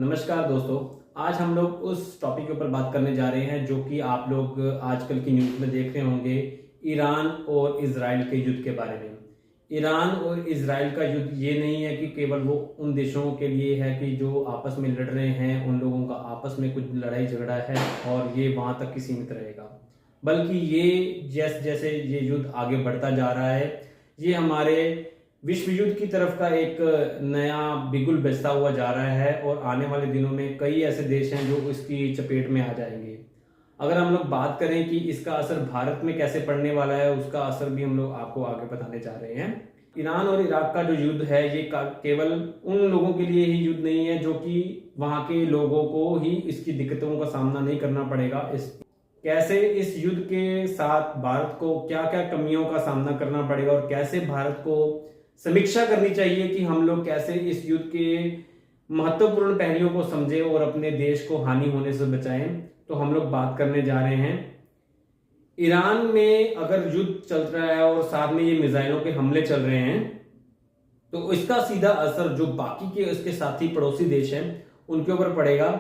नमस्कार दोस्तों। आज हम लोग उस टॉपिक के ऊपर बात करने जा रहे हैं जो कि आप लोग आजकल की न्यूज़ में देख रहे होंगे, ईरान और इजराइल के युद्ध के बारे में। ईरान और इजराइल का युद्ध ये नहीं है कि केवल वो उन देशों के लिए है कि जो आपस में लड़ रहे हैं, उन लोगों का आपस में कुछ लड़ाई झगड़ा है और ये वहां तक ही सीमित रहेगा, बल्कि ये जैसे जैसे ये युद्ध आगे बढ़ता जा रहा है, ये हमारे विश्व युद्ध की तरफ का एक नया बिगुल बजता हुआ जा रहा है और आने वाले दिनों में कई ऐसे देश हैं जो इसकी चपेट में आ जाएंगे। अगर हम लोग बात करें कि इसका असर भारत में कैसे पड़ने वाला है, उसका असर भी हम लोग आपको आगे बताने जा रहे हैं। ईरान और इराक का जो युद्ध है ये केवल उन लोगों के लिए ही युद्ध नहीं है जो कि वहां के लोगों को ही इसकी दिक्कतों का सामना नहीं करना पड़ेगा। कैसे इस युद्ध के साथ भारत को क्या क्या कमियों का सामना करना पड़ेगा और कैसे भारत को समीक्षा करनी चाहिए कि हम लोग कैसे इस युद्ध के महत्वपूर्ण पहलुओं को समझें और अपने देश को हानि होने से बचाएं, तो हम लोग बात करने जा रहे हैं। ईरान में अगर युद्ध चल रहा है और साथ में ये मिसाइलों के हमले चल रहे हैं, तो इसका सीधा असर जो बाकी के इसके साथी पड़ोसी देश हैं उनके ऊपर पड़ेगा,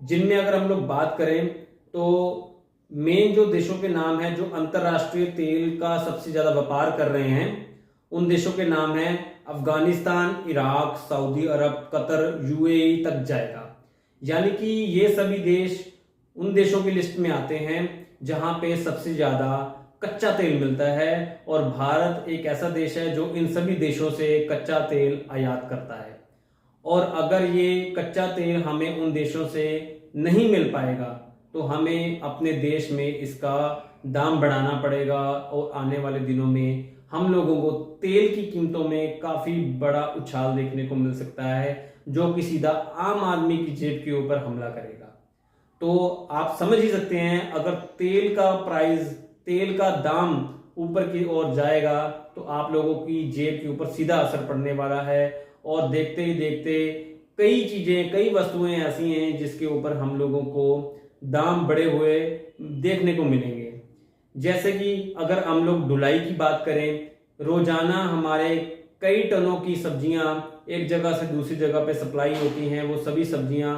जिनमें अगर हम लोग बात करें तो मेन जो देशों के नाम है जो अंतरराष्ट्रीय तेल का सबसे ज्यादा व्यापार कर रहे हैं, उन देशों के नाम हैं अफगानिस्तान, इराक, सऊदी अरब, कतर, यूएई तक जाएगा। यानी कि ये सभी देश उन देशों की लिस्ट में आते हैं जहां पे सबसे ज्यादा कच्चा तेल मिलता है और भारत एक ऐसा देश है जो इन सभी देशों से कच्चा तेल आयात करता है। और अगर ये कच्चा तेल हमें उन देशों से नहीं मिल पाएगा तो हमें अपने देश में इसका दाम बढ़ाना पड़ेगा और आने वाले दिनों में हम लोगों को तेल की कीमतों में काफी बड़ा उछाल देखने को मिल सकता है, जो कि सीधा आम आदमी की जेब के ऊपर हमला करेगा। तो आप समझ ही सकते हैं, अगर तेल का प्राइस, तेल का दाम ऊपर की ओर जाएगा तो आप लोगों की जेब के ऊपर सीधा असर पड़ने वाला है। और देखते ही देखते कई चीजें, कई वस्तुएं ऐसी हैं जिसके ऊपर हम लोगों को दाम बढ़े हुए देखने को मिलेंगे। जैसे कि अगर हम लोग ढुलाई की बात करें, रोजाना हमारे कई टनों की सब्जियां एक जगह से दूसरी जगह पे सप्लाई होती हैं। वो सभी सब्जियां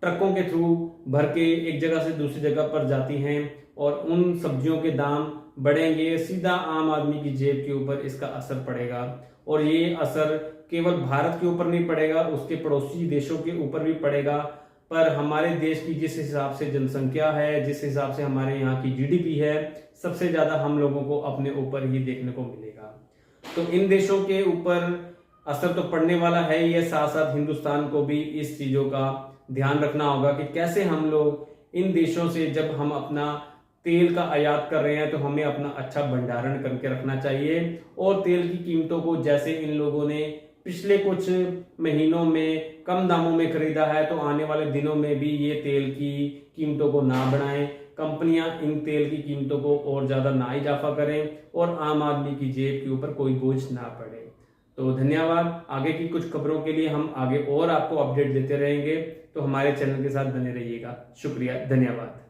ट्रकों के थ्रू भर के एक जगह से दूसरी जगह पर जाती हैं और उन सब्जियों के दाम बढ़ेंगे, सीधा आम आदमी की जेब के ऊपर इसका असर पड़ेगा। और ये असर केवल भारत के ऊपर नहीं पड़ेगा, उसके पड़ोसी देशों के ऊपर भी पड़ेगा। पर हमारे देश की जिस हिसाब से जनसंख्या है, जिस हिसाब से हमारे यहाँ की जीडीपी है, सबसे ज्यादा हम लोगों को अपने ऊपर ही देखने को मिलेगा। तो इन देशों के ऊपर असर तो पड़ने वाला है ही है, साथ साथ हिंदुस्तान को भी इस चीजों का ध्यान रखना होगा कि कैसे हम लोग इन देशों से, जब हम अपना तेल का आयात कर रहे हैं तो हमें अपना अच्छा भंडारण करके रखना चाहिए। और तेल की कीमतों को, जैसे इन लोगों ने पिछले कुछ महीनों में कम दामों में खरीदा है, तो आने वाले दिनों में भी ये तेल की कीमतों को ना बढ़ाएं, कंपनियां इन तेल की कीमतों को और ज्यादा ना इजाफा करें और आम आदमी की जेब के ऊपर कोई बोझ ना पड़े। तो धन्यवाद। आगे की कुछ खबरों के लिए हम आगे और आपको अपडेट देते रहेंगे, तो हमारे चैनल के साथ बने रहिएगा। शुक्रिया, धन्यवाद।